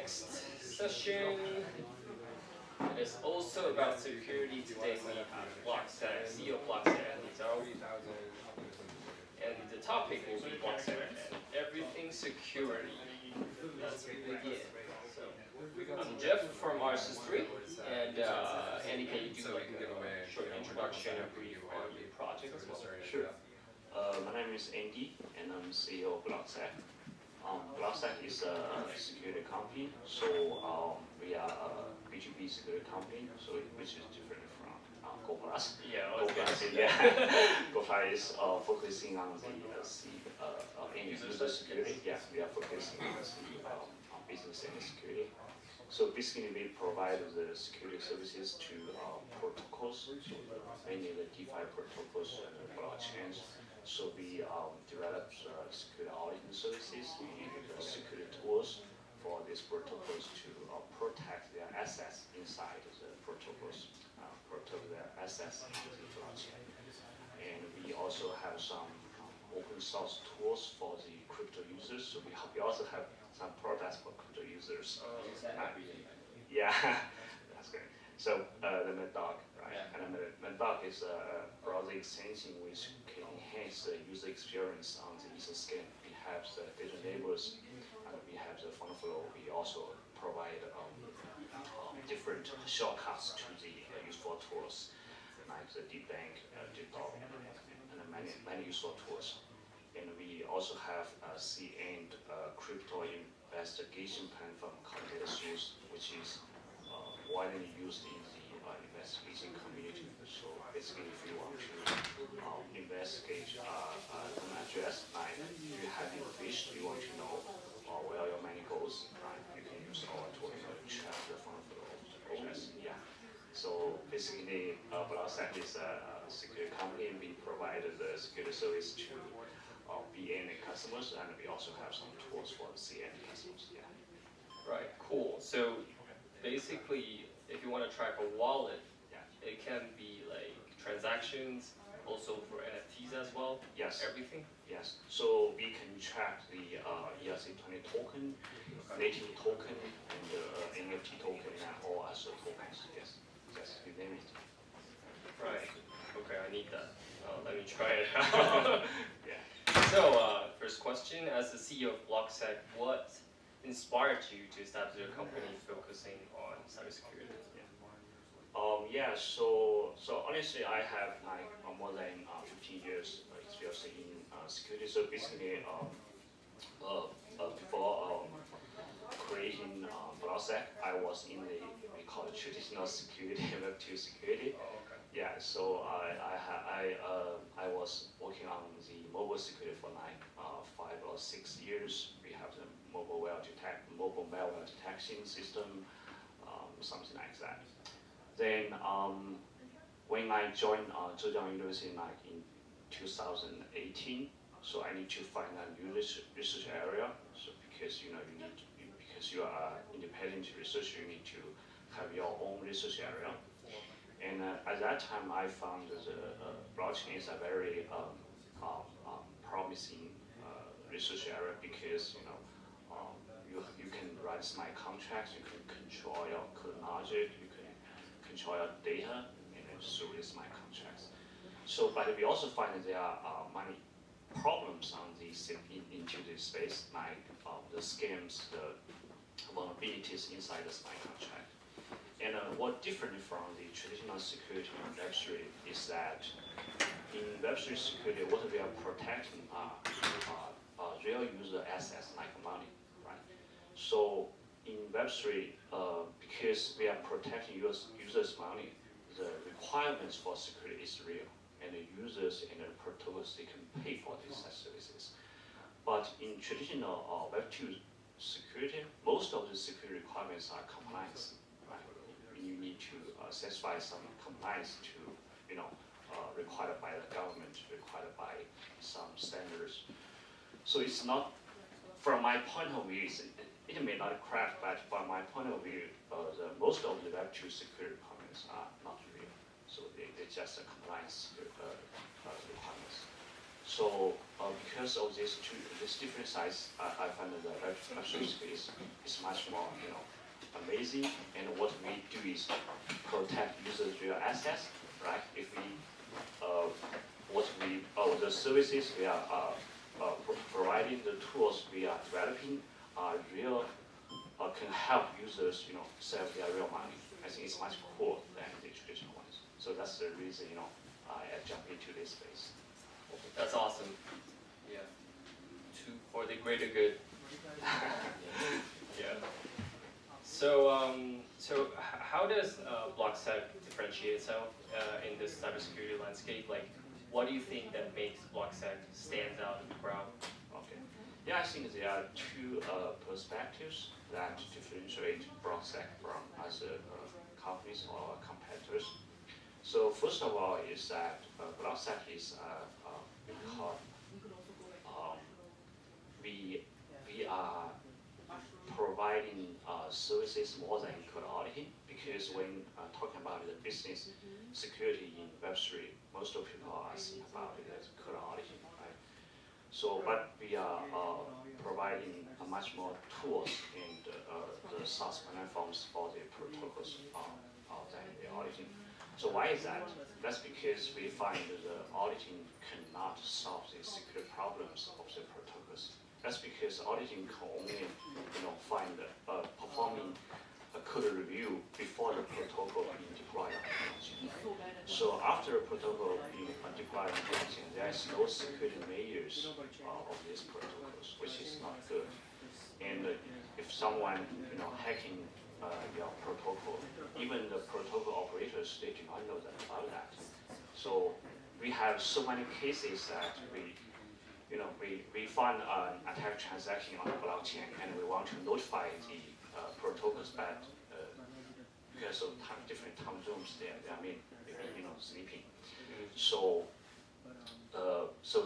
next session is also about security. Today we have BlockSec CEO Yajin Zhou, and the topic will be BlockSec and everything security. Let's begin. So I'm Jeff from RS3, and Andy, can you do like a short introduction and brief on your project as well? Sure. My name is Andy, and I'm CEO of BlockSec. BlockSec is a security company, so we are a B2B security company, so which is different from GoPlus. Yeah, GoPlus is focusing on the end user security. Yeah, we are focusing on the business and security. So basically, we provide the security services to protocols, so mainly the DeFi protocols and blockchains. So we develop security auditing services. We use security tools for these protocols to protect their assets inside the protocols, protect their assets in the blockchain. And we also have some open source tools for the crypto users. So we also have some products for crypto users. Yeah, that's great. So the MetaSleuth, right? Yeah. And MetaSleuth is a browser extension which can enhance the user experience on the user scan. We have the data labels, and we have the fund flow. We also provide different shortcuts to the useful tools, like the debunk, debug, and many useful tools. And we also have a C-end crypto investigation platform called MetaSuites, which is widely used in the investigation community. So basically, if you want to investigate an address, like you have your fish, you want to know where your money goes, right? You can use our tool to track the fund flow of the address. Yeah. So basically, BlockSec is a security company, and we provide the security service to B-end customers, and we also have some tools for the C-end customers. Yeah. Right. Cool. So basically, if you want to track a wallet, yeah, it can be like transactions, also for NFTs as well. Yes. Everything. Yes. So we can track the ERC20 token, native token, and NFT token, and all other tokens. Yes. Yes. You name it. Right. Okay. I need that. Let me try it out. Yeah. So first question: as the CEO of BlockSec, what inspired you to establish your company focusing on cybersecurity? Yeah. So honestly, I have like more than 15 years experience in security. So basically, before creating BlockSec, I was in we call it traditional security, Web2 security. Oh, okay. Yeah. So I was working on the mobile security for like 5 or 6 years. We have the mobile malware detection system, something like that. Then when I joined Zhejiang University in 2018, so I need to find a new research area. So because because you are independent researcher, you need to have your own research area. And at that time, I found that blockchain is a very promising research area because you can write smart contracts, you can control your code logic, you can control your data, and through these smart contracts. So, but we also find that there are many problems on into this space, like the scams, the vulnerabilities inside the smart contract. And what different from the traditional security in Web3 is that in Web3 security, what we are protecting are real user assets like money, right? So in Web3, because we are protecting users' money, the requirements for security is real, and the users and the protocols, they can pay for these services. But in traditional Web2 security, most of the security requirements are compliance. You need to satisfy some compliance to, required by the government, required by some standards. So it's not, from my point of view, it may not crack, but from my point of view, most of the Web2 security requirements are not real. So they're just a compliance requirements. So because of this different size, I find that the MetaSuites is much more amazing. And what we do is protect users' real assets, right? If we the services we are providing, the tools we are developing are real, can help users save their real money. I think it's much cool than the traditional ones. So that's the reason I jumped into this space. That's awesome. Yeah. For the greater good. Yeah. So how does BlockSec differentiate itself in this cybersecurity landscape? Like, what do you think that makes BlockSec stand out in the crowd? Okay. Yeah, I think there are two perspectives that differentiate BlockSec from other companies or competitors. So first of all is that BlockSec is we are providing services more than code auditing, because when talking about the business security in Web3, most of people are asking about it as code auditing, right? So, but we are providing much more tools and the SaaS platforms for the protocols than the auditing. So why is that? That's because we find the auditing cannot solve the security problems of the protocols. That's because auditing can only find performing a code review before the protocol being deployed on production. So after the protocol being deployed on production, there is no security measures of these protocols, which is not good. And if someone hacking your protocol, even the protocol operators, they do not know about that. So we have so many cases that we find an attack transaction on the blockchain, and we want to notify the protocols, but because of different time zones, they are sleeping. So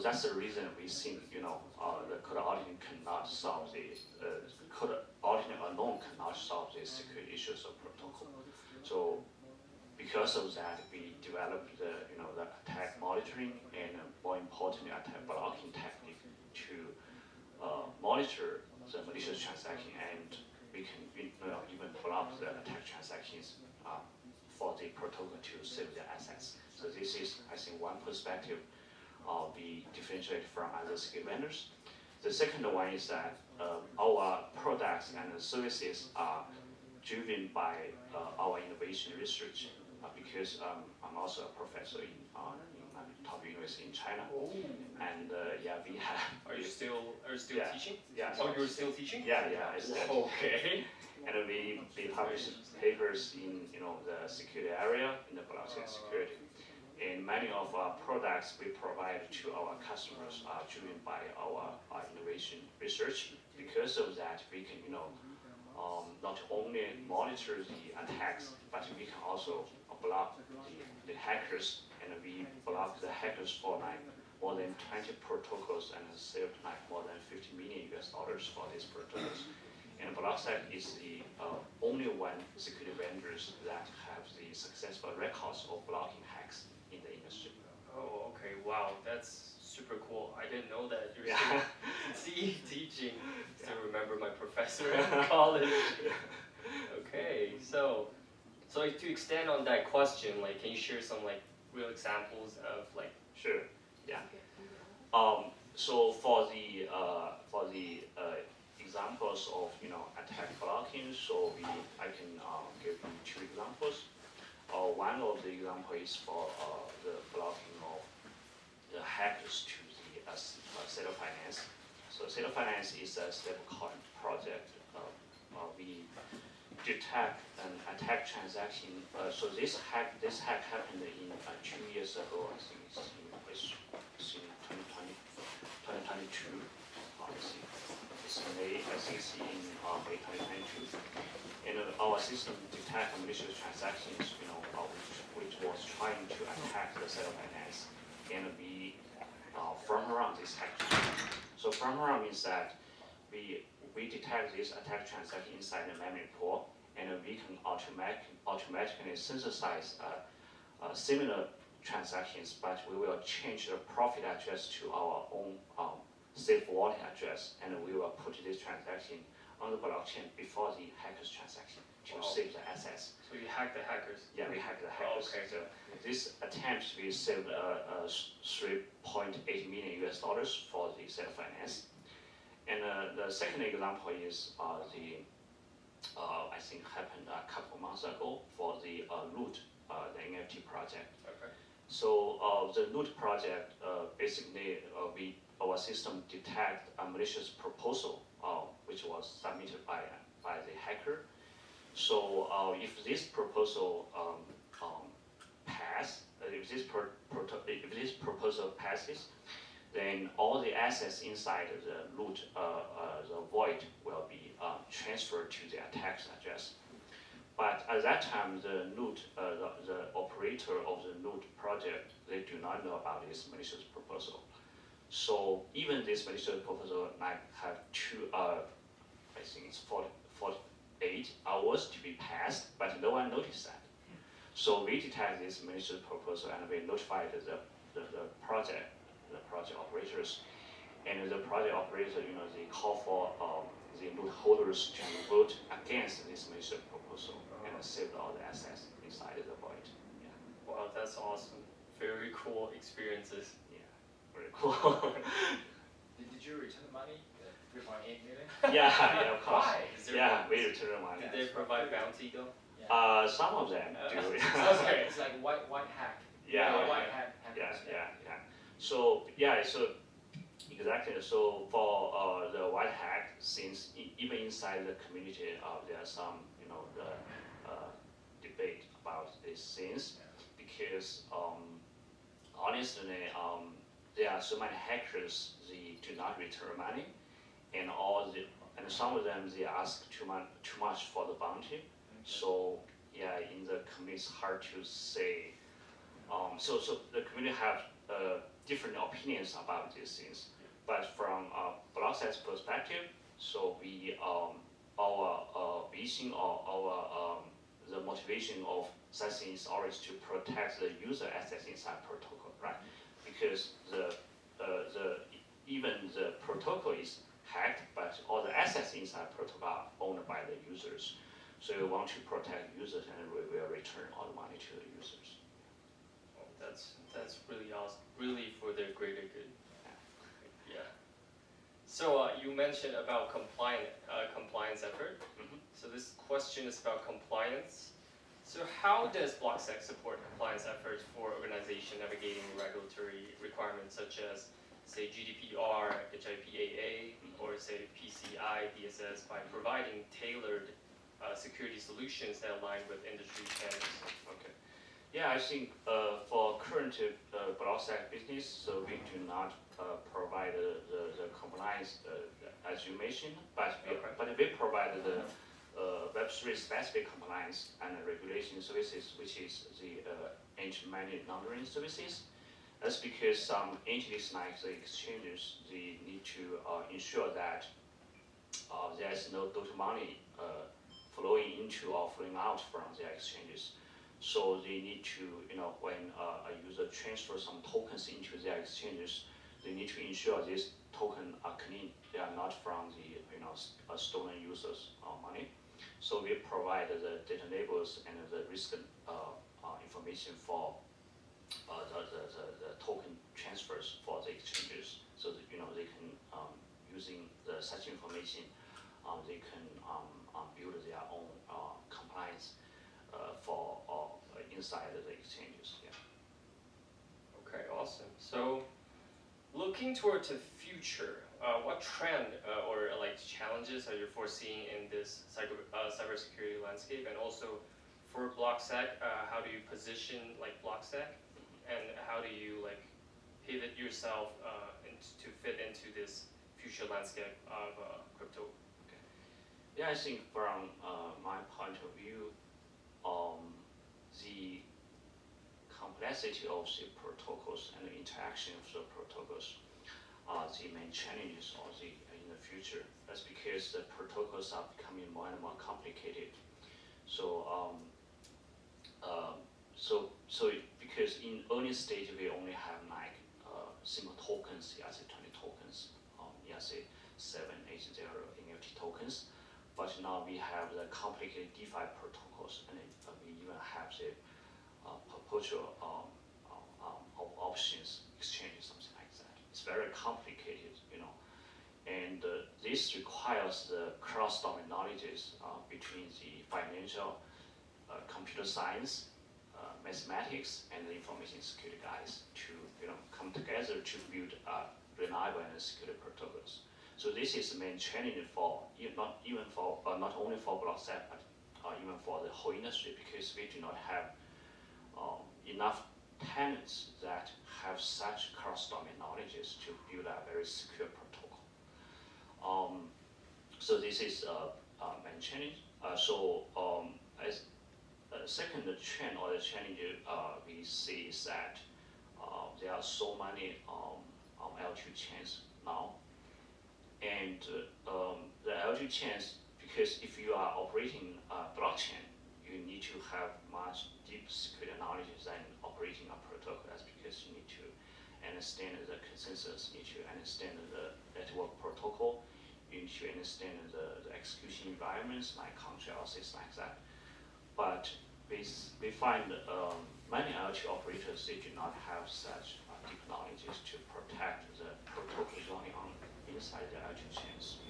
that's the reason we think the code auditing cannot solve the code auditing alone cannot solve the security issues of protocol. So because of that, we developed the attack monitoring and more importantly attack blocking technique to monitor the malicious transaction, and we can even block the attack transactions for the protocol to save their assets. So this is, I think, one perspective we differentiate from other security vendors. The second one is that our products and services are driven by our innovation research, because I'm also a professor in top university in China, and yeah, we have. Are you still teaching? Yeah. Oh, you're still teaching? Yeah. Okay. And we publish papers in the security area, in the blockchain security. And many of our products we provide to our customers are driven by our innovation research. Because of that, we can not only monitor the attacks, but we can also block the hackers, and we block the hackers for more than 20 protocols and saved more than $50 million for these protocols. And BlockSec is the only one security vendors that have the successful records of blocking hacks in the industry. Oh, okay. Wow, that's super cool. I didn't know that you're still teaching. Still remember my professor in college. Okay, so to extend on that question, can you share some real examples of Sure. Yeah. So for the examples of attack blocking, so I can give you two examples. One of the example is for the blocking of the hackers to the Sailor Finance. So Sailor Finance is a stablecoin project. We detect an attack transaction. So this hack happened in 2 years ago. I think it's in 2022. It's May. I think it's in May 2022. And our system detect malicious transactions, which was trying to attack the Sailor Finance, and we firm around this hack. So firm around means that we detect this attack transaction inside the memory pool, and we can automatically synthesize similar transactions, but we will change the profit address to our own safe wallet address, and we will put this transaction on the blockchain before the hacker's transaction to save the assets. So you hack the hackers? Yeah, we hack the hackers. Okay. So this attempt we saved $3.8 million for the self-finance. And the second example is I think happened a couple months ago for the Loot, the NFT project. Okay. So the Loot project, basically our system detect a malicious proposal which was submitted by the hacker. So if this proposal if this proposal passes, then all the assets inside the Loot, the void, will be transferred to the attack's address. But at that time, the Loot, the operator of the Loot project, they do not know about this malicious proposal. So even this malicious proposal might have I think it's 48 hours to be passed, but no one noticed that. So we detect this malicious proposal and we notified the project operators, and the project operators, they call for the Loot holders to vote against this malicious proposal and save all the assets inside the void. Yeah. Wow, that's awesome. Very cool experiences. Yeah, very cool. Did you return the money? The 3.8 million? Yeah, of course. Why? Yeah, we return the money. Did they provide bounty though? Yeah. Some of them do. Okay. It's like white hack. Yeah. White hack. Yeah. So exactly. So for the white hack, since even inside the community, there are some debate about these things, because honestly, there are so many hackers, they do not return money, and some of them they ask too much for the bounty. Okay. So yeah, in the community it's hard to say. So the community have different opinions about these things, but from BlockSec's perspective, so our vision or the motivation of such things is always to protect the user assets inside protocol, right? Because even the protocol is hacked, but all the assets inside protocol are owned by the users. So we want to protect users, and we will return all the money to the users. Oh, that's really awesome. Really for the greater good. Yeah. So you mentioned about compliance effort. Mm-hmm. So this question is about compliance. So how does BlockSec support compliance efforts for organizations navigating regulatory requirements such as, say, GDPR, HIPAA, or say PCI DSS by providing tailored security solutions that align with industry standards? Okay. Yeah, I think for current BlockSec business, so we do not provide the compliance as you mentioned, but we provide the Web3 specific compliance and regulation services, which is the anti-money laundering services. That's because some entities like the exchanges, they need to ensure that there's no dirty money flowing into or flowing out from their exchanges. So they need to, when a user transfers some tokens into their exchanges, they need to ensure these tokens are clean. They are not from the stolen users' money. So we provide the data labels and the risk information for the token transfers for the exchanges, so that they can using such information, they can build their own compliance for inside the exchanges. Yeah. Okay, awesome. So looking toward the future, what trend or challenges are you foreseeing in this cybersecurity landscape, and also for BlockSec, how do you position BlockSec, and how do you pivot yourself to fit into this future landscape of crypto? Okay. Yeah, I think from my point of view, the complexity of the protocols and the interaction of the protocols are the main challenges in the future. That's because the protocols are becoming more and more complicated. So because in early stage we only have like simple tokens, ERC20 tokens, ERC780 NFT tokens, but now we have the complicated DeFi protocols, and we even have the perpetual options exchange, something like that. It's very complicated, and this requires the cross-domain knowledges between the financial, computer science, mathematics, and the information security guys to come together to build reliable and secure protocols. So this is the main challenge for not only for BlockSec, but even for the whole industry, because we do not have enough tenants that have such cross-domain knowledges to build a very secure protocol. So this is main challenge. As second trend or the challenge we see is that there are so many L2 chains now, and the L2 chains, because if you are operating a blockchain, you need to have much deep security knowledge than operating a protocol. That's because you need to understand the consensus, you need to understand the network protocol, you need to understand the execution environments like contracts, things like that. But we find many L2 operators, they do not have such deep knowledge to protect the protocols running on inside the L2 chains.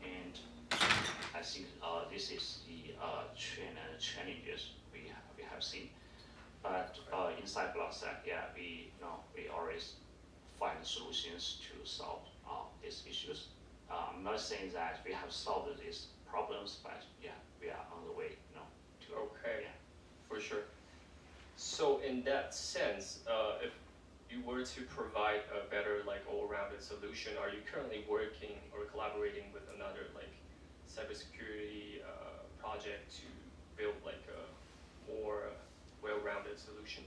And I think this is the trend and challenges we have seen. But inside BlockSec, we always find solutions to solve these issues. I'm not saying that we have solved these problems, but we are on the way, to. Okay, for sure. So in that sense, if you were to provide a better all-rounded solution, are you currently working or collaborating with another cybersecurity project to build a more well-rounded solution?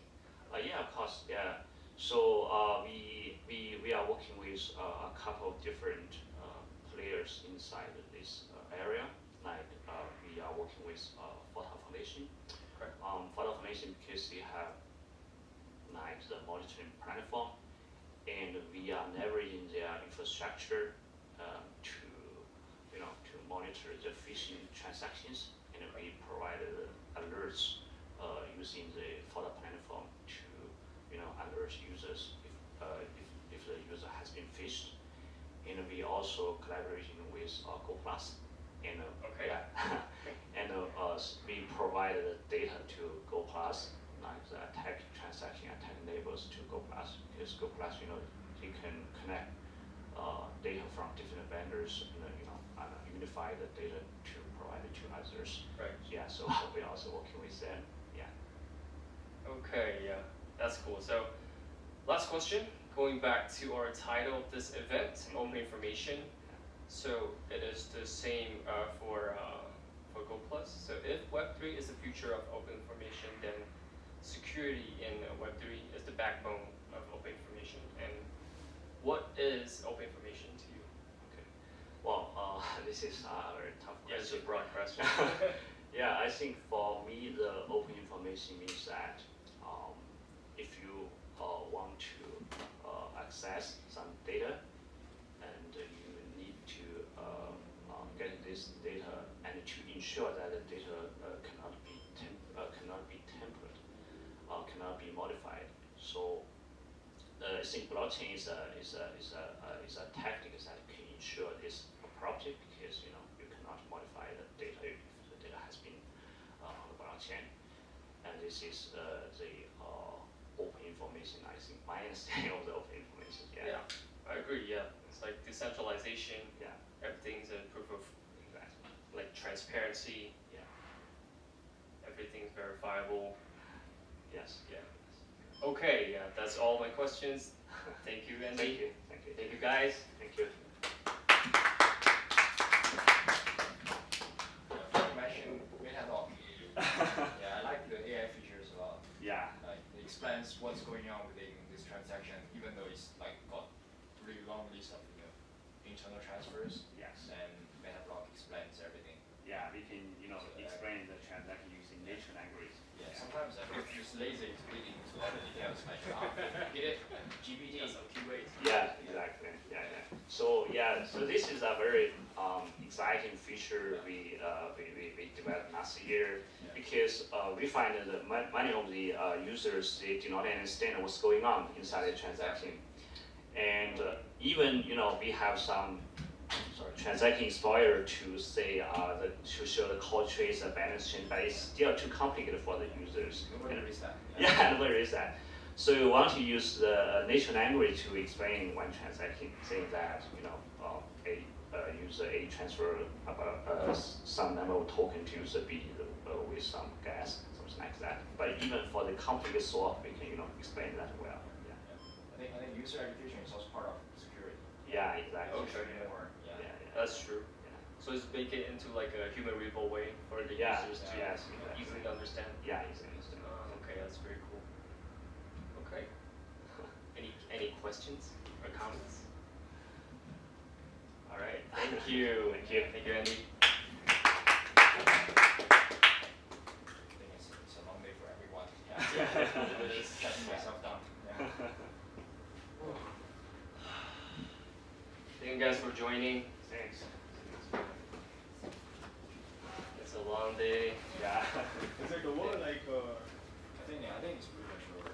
Yeah, of course, yeah. So we are working with a couple of different players inside this area. We are working with Phalcon Foundation. Correct. Phalcon Foundation, because they have the monitoring platform, and we are leveraging their infrastructure to monitor the phishing transactions, and we provide alerts using the Phalcon platform to alert users if the user has been phished. And we also collaborating with Go Plus, and and we provide the data to Go Plus, like the attack transaction attack labels to Go Plus, because Go Plus, you can connect data from different vendors, and unify the data to provide it to others. Right. Yeah. So we're also working with them. Yeah. Okay. Yeah, that's cool. So, last question. Going back to our title of this event, open information. So it is the same for Go Plus. So if Web3 is the future of open information, then security in Web3 is the backbone of open information. And what is open information to you? Okay. Well, this is a very tough question. Yeah, it's a broad question. Yeah, I think for me, the open information means that if you want to access some data, and you need to get this data, and to ensure that the data cannot be tempered, cannot be modified. So I think blockchain is a tactic that can ensure this property, because you cannot modify the data if the data has been on the blockchain. And this is the open information. I think my understanding of the open information. Yeah, I agree. Yeah, it's like decentralization. Yeah. Everything's a proof of Exactly. Transparency. Yeah. Everything's verifiable. Yes. Yeah. Okay. Yeah, that's all my questions. Thank you, Andy. Thank you. Thank you. Thank you, guys. Thank you. You mentioned MetaSleuth. Yeah, I like the AI features a lot. Yeah. It explains what's going on within this transaction, even though it's got really long list of internal transfers. Yes. And MetaSleuth explains everything. Yeah, we can explain the transaction using natural language. Yeah. Sometimes I just lazy to read into all the details, like, get it, GPT. Some keyways. Yeah, exactly. Yeah, yeah. So yeah, so this is a very exciting feature we developed last year because we find that many of the users they do not understand what's going on inside the transaction, and even we have some transaction explorer to say to show the call trace and balance chain, but it's still too complicated for the users. Nobody reads that. Yeah, nobody reads that. So we want to use the natural language to explain one transaction, saying that a user A transfer about some number of token to user B with some gas, something like that. But even for the complicated swap, we can explain that well. Yeah. I think user education is also part of security. Yeah, exactly. Okay. More, Yeah, yeah. That's true. Yeah. So it's make it into like a human readable way for the Yeah, users to yes, exactly. easily understand. Yeah, easily understand. Okay, that's very cool. Okay. Any questions or comments? All right. Thank you. Thank you. Thank you, Andy. I think it's a long day for everyone. Yeah. It is. Shutting myself down. Yeah. Thank you guys for joining. Thanks. It's a long day. Yeah. Is it over? Like, I think it's pretty much over.